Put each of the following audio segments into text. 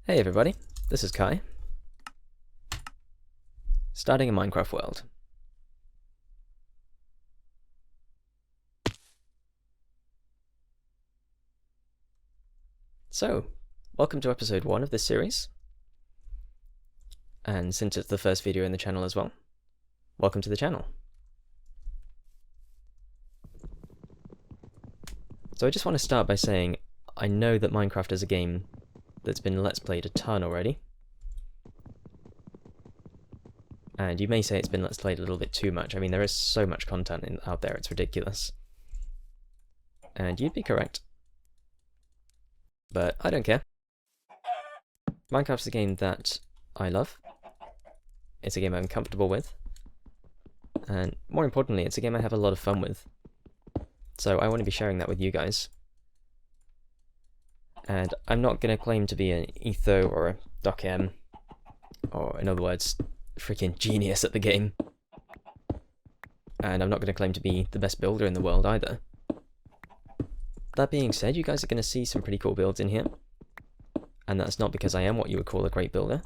Hey everybody, this is Kai, starting a Minecraft world. So, welcome to episode 1 of this series, and since it's the first video in the channel as well, welcome to the channel. So I just want to start by saying, I know that Minecraft is a game that's been Let's Played a ton already, and you may say it's been Let's Played a little bit too much. I mean, there is so much content out there, it's ridiculous. And you'd be correct. But I don't care. Minecraft's a game that I love. It's a game I'm comfortable with. And more importantly, it's a game I have a lot of fun with. So I want to be sharing that with you guys. And I'm not going to claim to be an etho or a docm, or in other words, freaking genius at the game. And I'm not going to claim to be the best builder in the world either. That being said, you guys are going to see some pretty cool builds in here. And that's not because I am what you would call a great builder.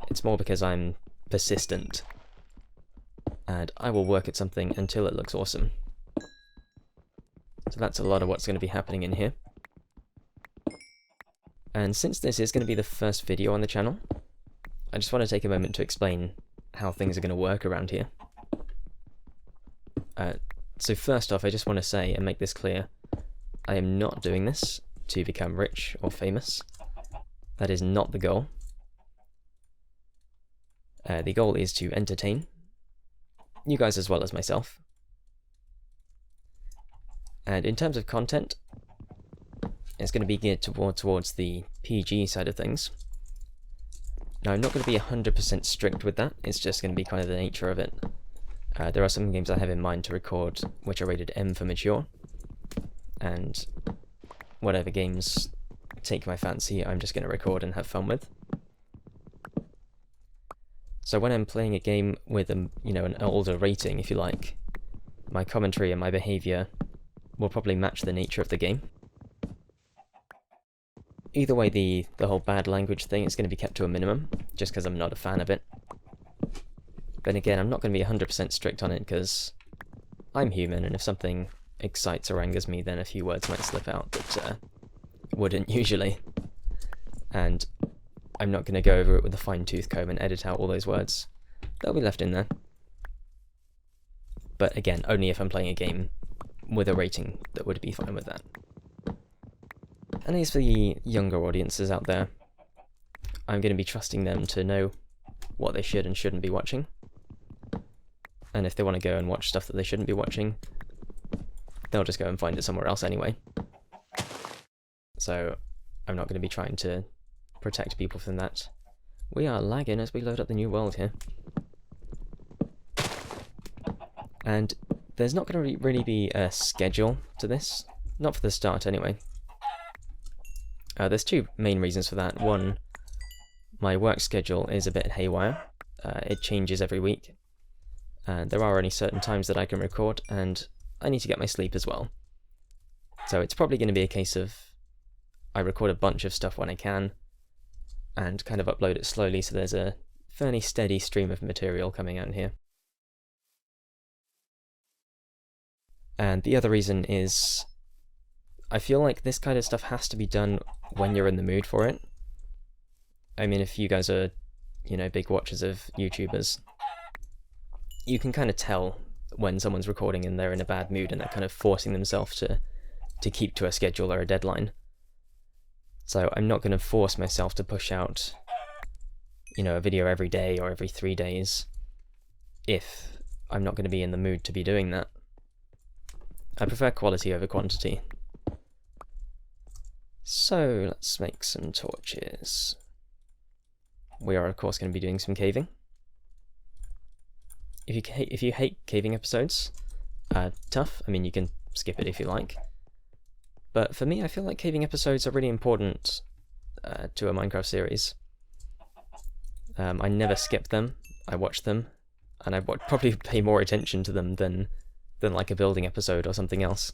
It's more because I'm persistent. And I will work at something until it looks awesome. So that's a lot of what's going to be happening in here. And since this is going to be the first video on the channel, I just want to take a moment to explain how things are going to work around here. So first off, I just want to say and make this clear, I am not doing this to become rich or famous. That is not the goal. The goal is to entertain you guys as well as myself. And in terms of content, it's going to be geared towards the PG side of things. Now, I'm not going to be 100% strict with that, it's just going to be kind of the nature of it. There are some games I have in mind to record which are rated M for mature, and whatever games take my fancy, I'm just going to record and have fun with. So when I'm playing a game with an older rating, if you like, my commentary and my behaviour will probably match the nature of the game. Either way, the whole bad language thing is going to be kept to a minimum, just because I'm not a fan of it. But again, I'm not going to be 100% strict on it, because I'm human, and if something excites or angers me, then a few words might slip out that wouldn't usually. And I'm not going to go over it with a fine-tooth comb and edit out all those words. They'll be left in there. But again, only if I'm playing a game with a rating that would be fine with that. And as for the younger audiences out there, I'm going to be trusting them to know what they should and shouldn't be watching. And if they want to go and watch stuff that they shouldn't be watching, they'll just go and find it somewhere else anyway. So I'm not going to be trying to protect people from that. We are lagging as we load up the new world here. And there's not going to really be a schedule to this. Not for the start anyway. There's two main reasons for that. One, my work schedule is a bit haywire. It changes every week. And there are only certain times that I can record, and I need to get my sleep as well. So it's probably going to be a case of I record a bunch of stuff when I can, and kind of upload it slowly so there's a fairly steady stream of material coming out here. And the other reason is I feel like this kind of stuff has to be done when you're in the mood for it. I mean, if you guys are, big watchers of YouTubers, you can kind of tell when someone's recording and they're in a bad mood and they're kind of forcing themselves to keep to a schedule or a deadline. So I'm not going to force myself to push out, a video every day or every 3 days if I'm not going to be in the mood to be doing that. I prefer quality over quantity. So let's make some torches. We are of course going to be doing some caving. If you hate caving episodes, tough. I mean, you can skip it if you like. But for me, I feel like caving episodes are really important to a Minecraft series. I never skip them. I watch them, and I would probably pay more attention to them than like a building episode or something else.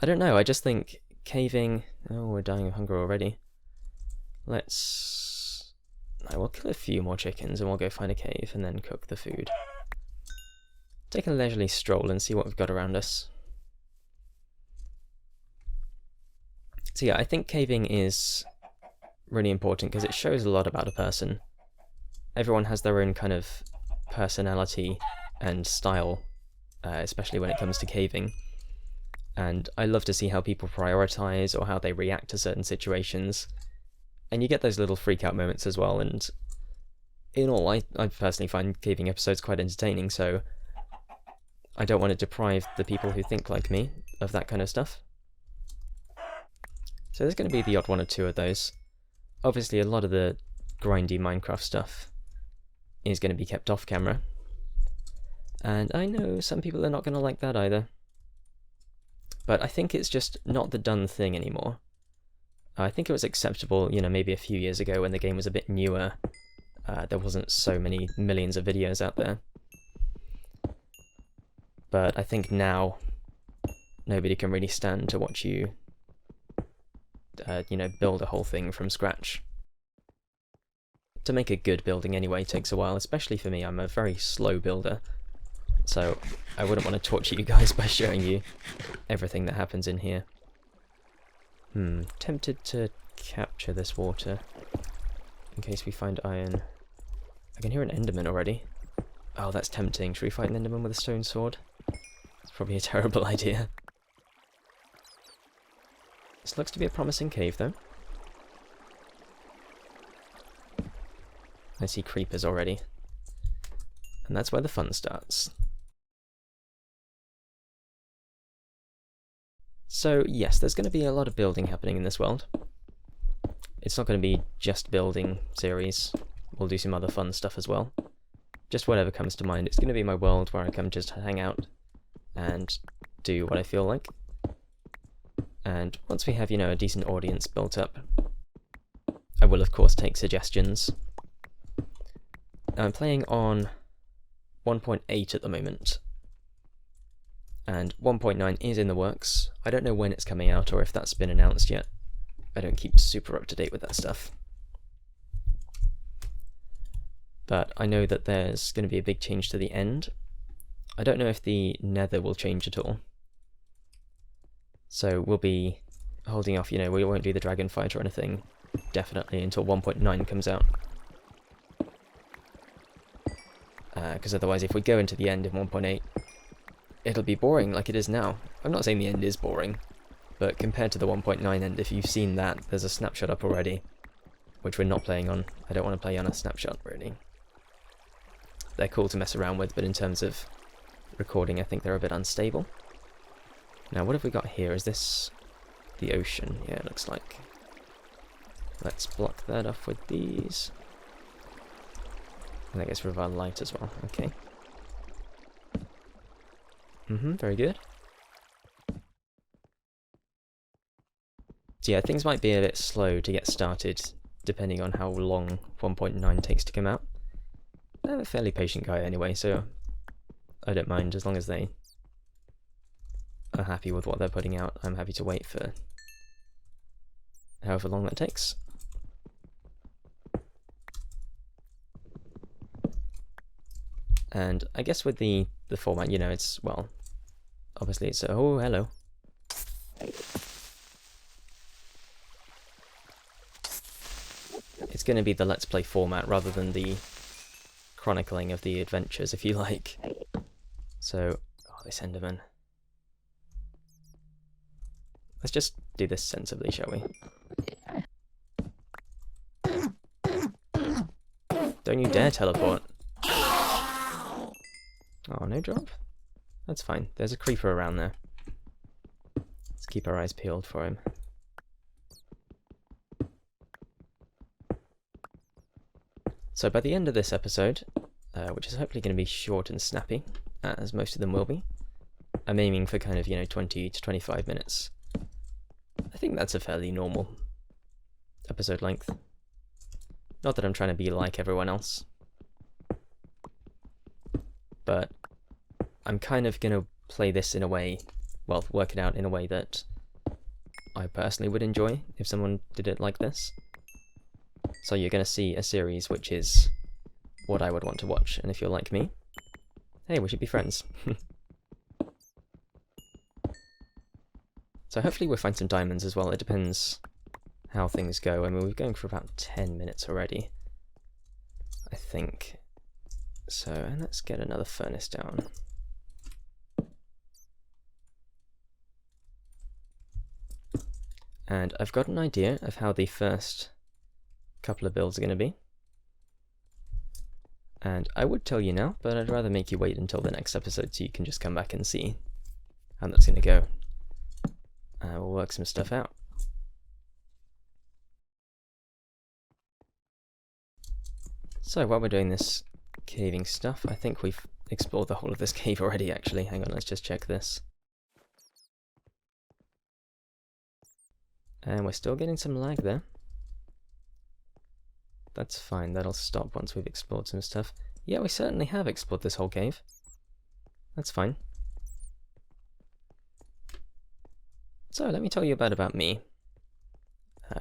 I don't know, I just think caving. Oh, we're dying of hunger already. We'll kill a few more chickens and we'll go find a cave and then cook the food. Take a leisurely stroll and see what we've got around us. So yeah, I think caving is really important because it shows a lot about a person. Everyone has their own kind of personality and style, especially when it comes to caving. And I love to see how people prioritize or how they react to certain situations. And you get those little freak out moments as well, and in all, I personally find caving episodes quite entertaining, so I don't want to deprive the people who think like me of that kind of stuff. So there's going to be the odd one or two of those. Obviously a lot of the grindy Minecraft stuff is going to be kept off camera. And I know some people are not going to like that either. But I think it's just not the done thing anymore. I think it was acceptable, you know, maybe a few years ago when the game was a bit newer. There wasn't so many millions of videos out there. But I think now nobody can really stand to watch you, you know, build a whole thing from scratch. To make a good building anyway takes a while, especially for me. I'm a very slow builder. So I wouldn't want to torture you guys by showing you everything that happens in here. Tempted to capture this water in case we find iron. I can hear an enderman already. Oh, that's tempting. Should we fight an enderman with a stone sword? It's probably a terrible idea. This looks to be a promising cave, though. I see creepers already. And that's where the fun starts. So yes, there's going to be a lot of building happening in this world. It's not going to be just building series. We'll do some other fun stuff as well. Just whatever comes to mind. It's going to be my world where I come just to hang out and do what I feel like. And once we have, you know, a decent audience built up, I will of course take suggestions. I'm playing on 1.8 at the moment. And 1.9 is in the works. I don't know when it's coming out or if that's been announced yet. I don't keep super up to date with that stuff. But I know that there's going to be a big change to the end. I don't know if the nether will change at all. So we'll be holding off, you know, we won't do the dragon fight or anything, definitely, until 1.9 comes out. Because otherwise if we go into the end in 1.8, it'll be boring like it is now. I'm not saying the end is boring, but compared to the 1.9 end, if you've seen that, there's a snapshot up already, which we're not playing on. I don't want to play on a snapshot, really. They're cool to mess around with, but in terms of recording, I think they're a bit unstable. Now, what have we got here? Is this the ocean? Yeah, it looks like. Let's block that off with these. And that gets rid of our light as well. Okay. Very good. So yeah, things might be a bit slow to get started, depending on how long 1.9 takes to come out. I'm a fairly patient guy anyway, so I don't mind as long as they are happy with what they're putting out. I'm happy to wait for however long that takes. And I guess with the format, you know, it's, well, obviously it's, oh, hello. It's going to be the Let's Play format rather than the chronicling of the adventures, if you like. So, oh, this Enderman. Let's just do this sensibly, shall we? Don't you dare teleport. Oh, no drop? That's fine. There's a creeper around there. Let's keep our eyes peeled for him. So by the end of this episode, which is hopefully going to be short and snappy, as most of them will be, I'm aiming for kind of, you know, 20 to 25 minutes. I think that's a fairly normal episode length. Not that I'm trying to be like everyone else, but I'm kind of going to play this in a way, well, work it out in a way that I personally would enjoy if someone did it like this. So you're going to see a series which is what I would want to watch, and if you're like me, hey, we should be friends. So hopefully we'll find some diamonds as well. It depends how things go. I mean, we're going for about 10 minutes already, I think. So, and let's get another furnace down. And I've got an idea of how the first couple of builds are going to be. And I would tell you now, but I'd rather make you wait until the next episode so you can just come back and see how that's going to go. We'll work some stuff out. So while we're doing this caving stuff, I think we've explored the whole of this cave already, actually. Hang on, let's just check this. And we're still getting some lag there. That's fine, that'll stop once we've explored some stuff. Yeah, we certainly have explored this whole cave. That's fine. So, let me tell you about me.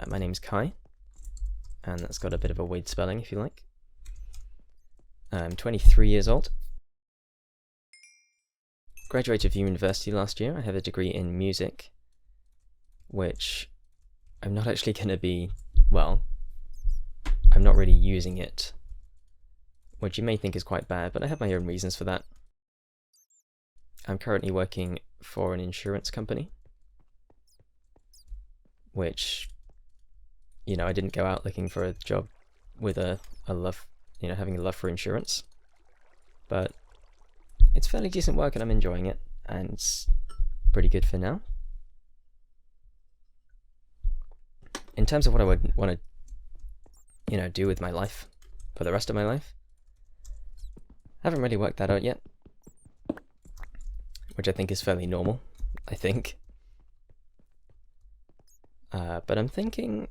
My name's Kai, and that's got a bit of a weird spelling, if you like. I'm 23 years old. Graduated from university last year. I have a degree in music, which I'm not actually going to be, well, I'm not really using it, which you may think is quite bad, but I have my own reasons for that. I'm currently working for an insurance company, which, you know, I didn't go out looking for a job with a love, you know, having a love for insurance, but it's fairly decent work and I'm enjoying it, and it's pretty good for now. In terms of what I would want to, you know, do with my life for the rest of my life, I haven't really worked that out yet, which I think is fairly normal, I think. But I'm thinking,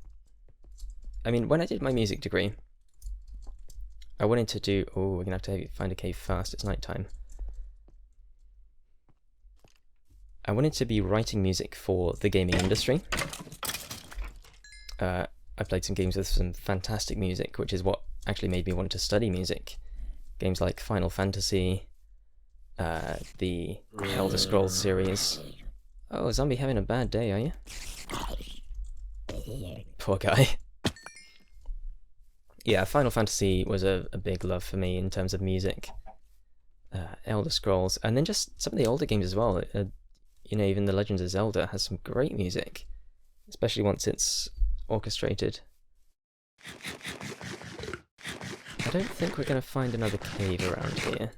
I mean, when I did my music degree, I wanted to do, oh, we're going to have to find a cave fast, it's night time. I wanted to be writing music for the gaming industry. I played some games with some fantastic music, which is what actually made me want to study music. Games like Final Fantasy, the Elder Scrolls series. Oh, zombie having a bad day, are you? Poor guy. Yeah, Final Fantasy was a big love for me in terms of music. Elder Scrolls, and then just some of the older games as well. You know, even The Legends of Zelda has some great music, especially once it's orchestrated. I don't think we're going to find another cave around here.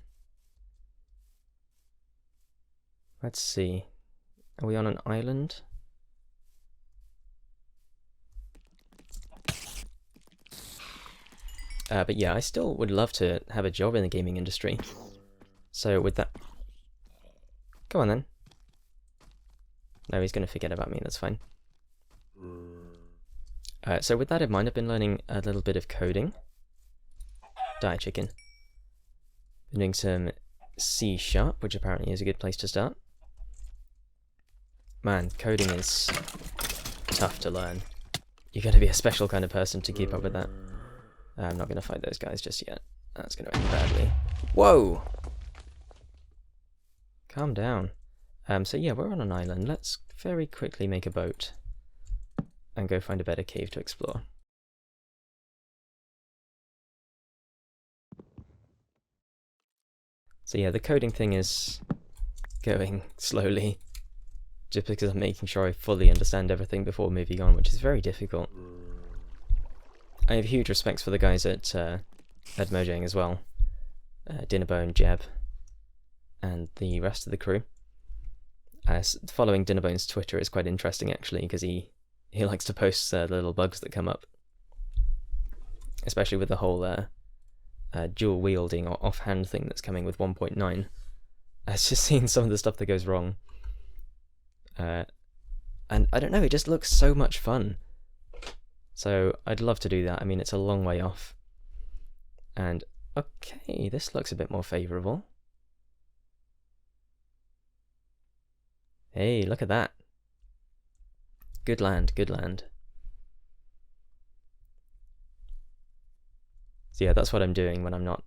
Let's see. Are we on an island? But yeah, I still would love to have a job in the gaming industry. So with that... Come on then. No, he's going to forget about me, that's fine. So with that in mind, I've been learning a little bit of coding. Die, chicken. Been doing some C#, which apparently is a good place to start. Man, coding is tough to learn. You're going to be a special kind of person to keep up with that. I'm not going to fight those guys just yet. That's going to end badly. Whoa! Calm down. So yeah, we're on an island. Let's very quickly make a boat and go find a better cave to explore. So yeah, the coding thing is going slowly, just because I'm making sure I fully understand everything before moving on, which is very difficult. I have huge respects for the guys at Mojang as well, Dinnerbone, Jeb, and the rest of the crew. Following Dinnerbone's Twitter is quite interesting actually, because he likes to post the little bugs that come up, especially with the whole dual wielding or offhand thing that's coming with 1.9. I've just seen some of the stuff that goes wrong, and I don't know, it just looks so much fun. So I'd love to do that. I mean, it's a long way off. And okay, this looks a bit more favourable. Hey, look at that. Good land, good land. So yeah, that's what I'm doing when I'm not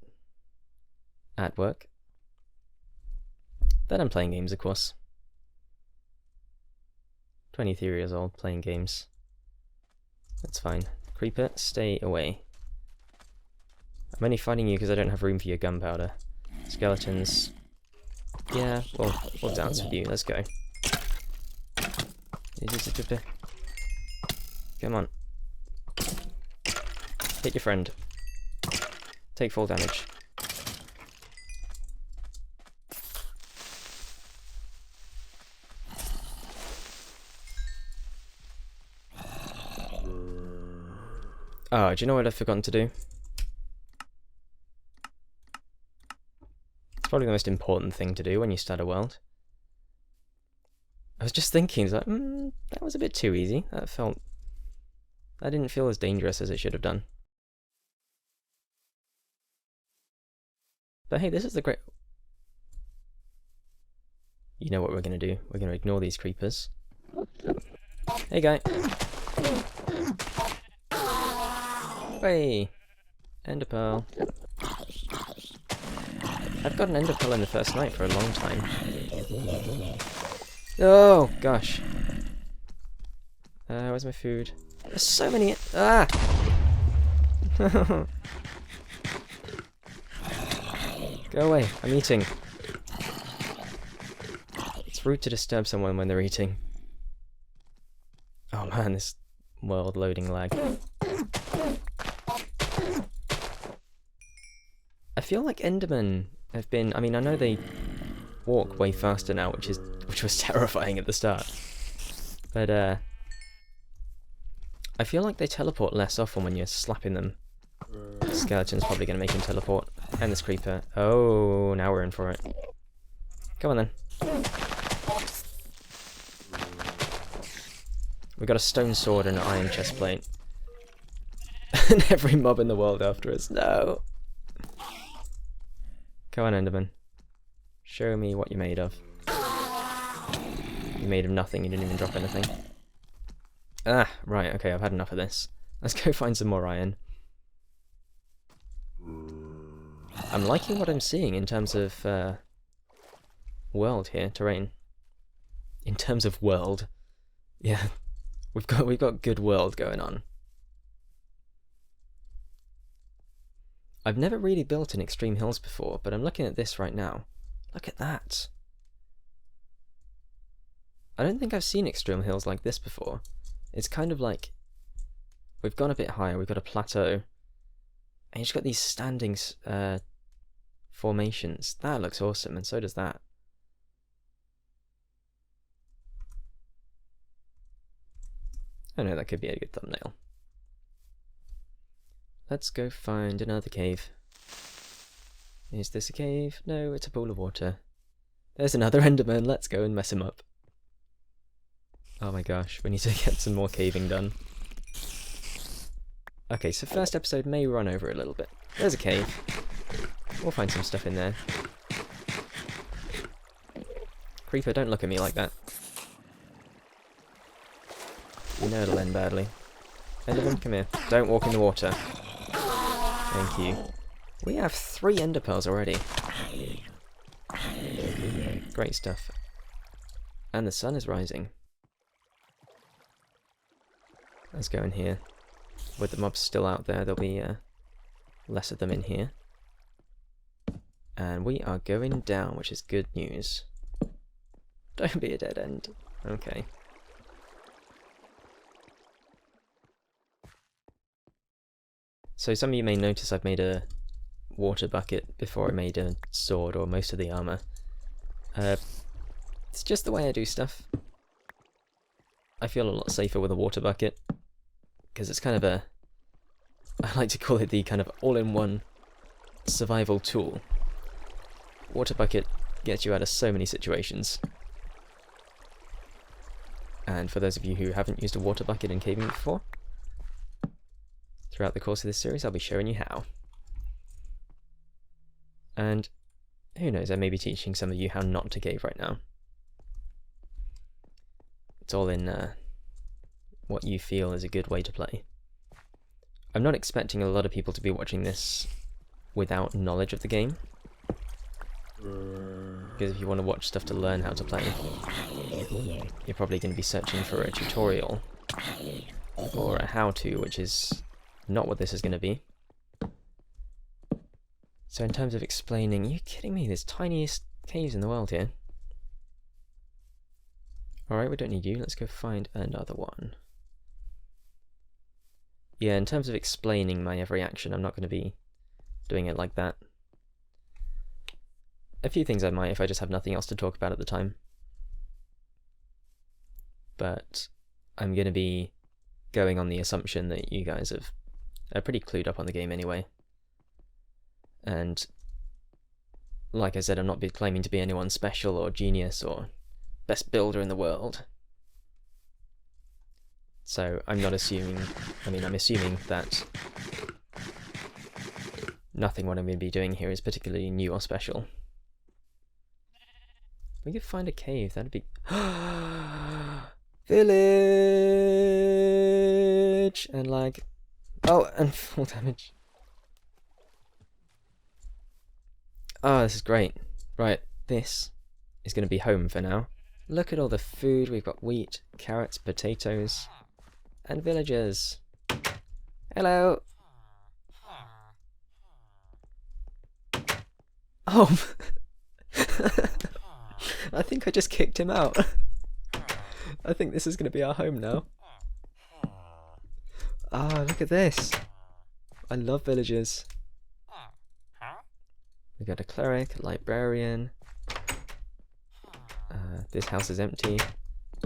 at work. Then I'm playing games, of course. 23 years old, playing games. That's fine. Creeper, stay away. I'm only fighting you because I don't have room for your gunpowder. Skeletons. Yeah, we'll dance with you. Let's go. Come on. Hit your friend. Take full damage. Oh, do you know what I've forgotten to do? It's probably the most important thing to do when you start a world. I was just thinking, it's like, that was a bit too easy. That didn't feel as dangerous as it should have done. But hey, this is the great... You know what we're going to do. We're going to ignore these creepers. Hey, guy. Hey! Ender pearl. I've got an ender pearl in the first night for a long time. Oh, gosh. Where's my food? There's so many... Ah! Go away, I'm eating. It's rude to disturb someone when they're eating. Oh man, this world loading lag. I feel like Endermen have been... I mean, I know they walk way faster now, which was terrifying at the start. But, I feel like they teleport less often when you're slapping them. The skeleton's probably going to make him teleport. And this creeper. Oh, now we're in for it. Come on then. We got a stone sword and an iron chestplate. And every mob in the world after us. No! Come on, Enderman. Show me what you're made of. You're made of nothing, you didn't even drop anything. Ah, right, okay, I've had enough of this. Let's go find some more iron. I'm liking what I'm seeing in terms of world here, terrain. In terms of world. Yeah. We've got good world going on. I've never really built in Extreme Hills before, but I'm looking at this right now. Look at that. I don't think I've seen Extreme Hills like this before. It's kind of like... We've gone a bit higher, we've got a plateau. And you've just got these standing formations. That looks awesome, and so does that. I know that could be a good thumbnail. Let's go find another cave. Is this a cave? No, it's a pool of water. There's another Enderman, let's go and mess him up. Oh my gosh, we need to get some more caving done. Okay, so first episode may run over a little bit. There's a cave. We'll find some stuff in there. Creeper, don't look at me like that. You know it'll end badly. Enderman, come here. Don't walk in the water. Thank you. We have 3 ender pearls already. Great stuff. And the sun is rising. Let's go in here. With the mobs still out there, there'll be less of them in here. And we are going down, which is good news. Don't be a dead end. Okay. So some of you may notice I've made a water bucket before I made a sword or most of the armor. It's just the way I do stuff. I feel a lot safer with a water bucket, because it's kind of a... I like to call it the kind of all-in-one survival tool. Water bucket gets you out of so many situations. And for those of you who haven't used a water bucket in caving before, throughout the course of this series I'll be showing you how. And who knows, I may be teaching some of you how not to cave right now. It's all in what you feel is a good way to play. I'm not expecting a lot of people to be watching this without knowledge of the game, because if you want to watch stuff to learn how to play, you're probably going to be searching for a tutorial or a how-to, which is not what this is going to be. So in terms of explaining, are you kidding me? There's tiniest caves in the world here. Alright, we don't need you. Let's go find another one. Yeah, in terms of explaining my every action, I'm not going to be doing it like that. A few things I might if I just have nothing else to talk about at the time. But I'm going to be going on the assumption that you guys are pretty clued up on the game anyway. And like I said, I'm not claiming to be anyone special or genius or best builder in the world. So I'm not assuming, I'm assuming that nothing what I'm going to be doing here is particularly new or special. We could find a cave, that'd be... Village! And like... Oh, and full damage. Oh, this is great. Right, this is going to be home for now. Look at all the food. We've got wheat, carrots, potatoes, and villagers. Hello! Oh! I think I just kicked him out. I think this is going to be our home now. Ah, look at this. I love villagers. We got a cleric, a librarian. This house is empty.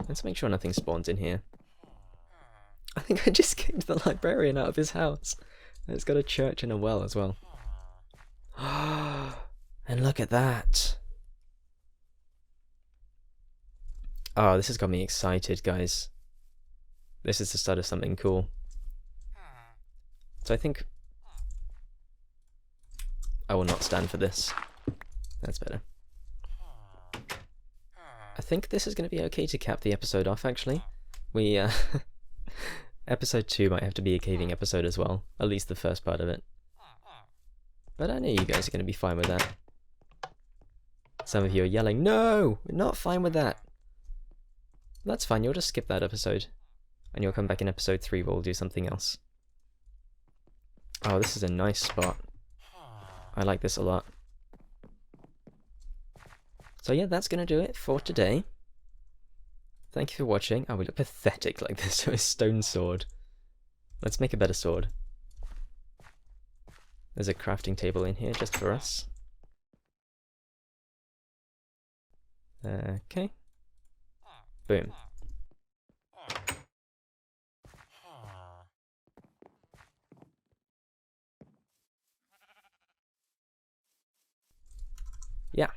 Let's make sure nothing spawns in here. I think I just kicked the librarian out of his house. It's got a church and a well as well. And look at that. Oh, this has got me excited, guys. This is the start of something cool. So I think I will not stand for this. That's better. I think this is going to be okay to cap the episode off, actually. We, episode 2 might have to be a caving episode as well. At least the first part of it. But I know you guys are going to be fine with that. Some of you are yelling, no! We're not fine with that! That's fine, you'll just skip that episode. And you'll come back in episode 3 where we'll do something else. Oh, this is a nice spot. I like this a lot. So yeah, that's going to do it for today. Thank you for watching. Oh, we look pathetic like this to a stone sword. Let's make a better sword. There's a crafting table in here just for us. Okay. Boom. Yeah.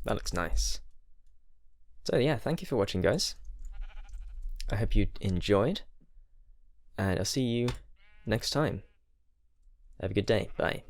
That looks nice. So yeah, thank you for watching, guys. I hope you enjoyed. And I'll see you next time. Have a good day. Bye.